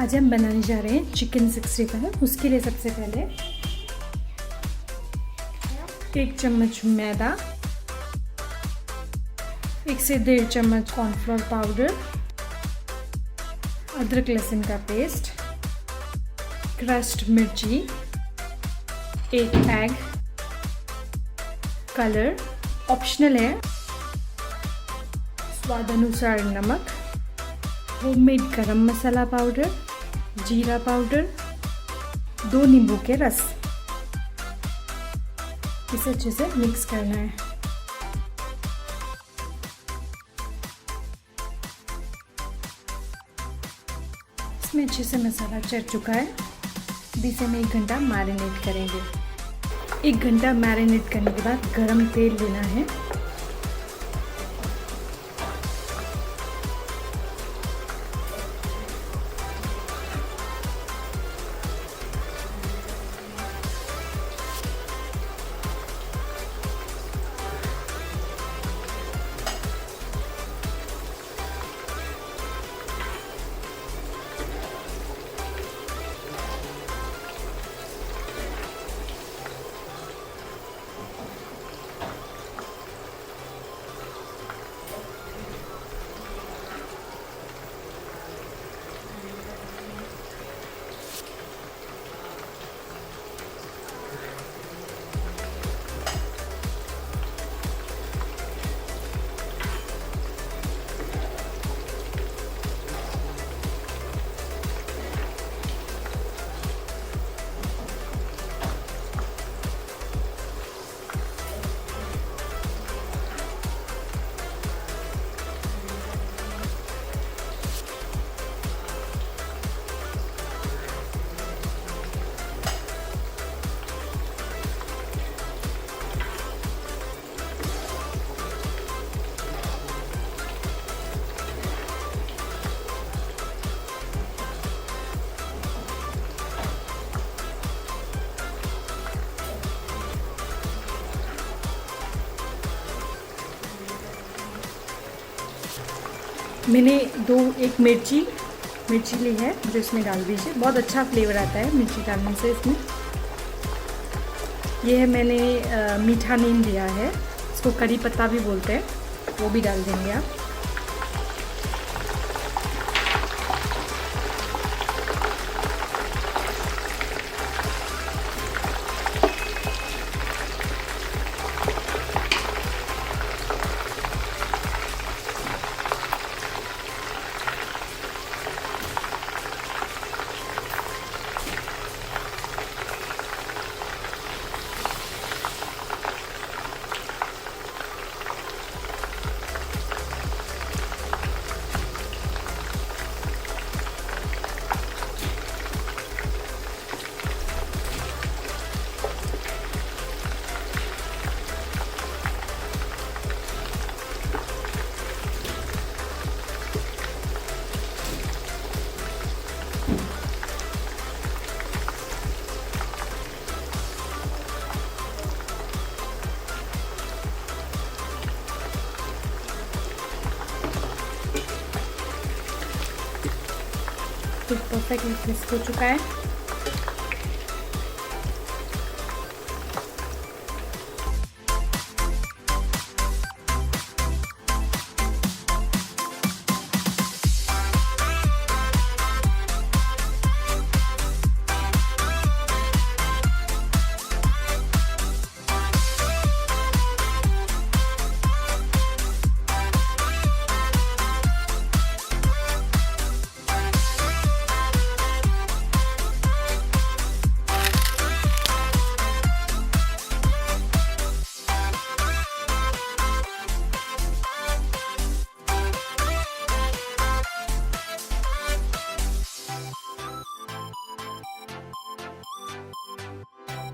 आज हम बनाने जा रहे हैं चिकन 65। उसके लिए सबसे पहले 1 चम्मच मैदा, 1 से 1.5 चम्मच कॉर्नफ्लोर पाउडर, अदरक लहसुन का पेस्ट, क्रश्ड मिर्ची, 1 एग, कलर ऑप्शनल है, स्वाद अनुसार नमक, होममेड गरम मसाला पाउडर, जीरा पाउडर, 2 नींबू के रस। इसे अच्छे से मिक्स करना है। इसमें अच्छे से मसाला चढ़ चुका है। इसे हम 1 घंटा मैरिनेट करेंगे। 1 घंटा मैरिनेट करने के बाद गरम तेल लेना है। मैंने 1 मिर्ची ली है जो इसमें डाल दीजिए। बहुत अच्छा फ्लेवर आता है मिर्ची डालने से इसमें। ये है मैंने मीठा नीम लिया है, इसको करी पत्ता भी बोलते हैं, वो भी डाल देंगे आप। तो परफेक्टली मिक्स हो चुका है।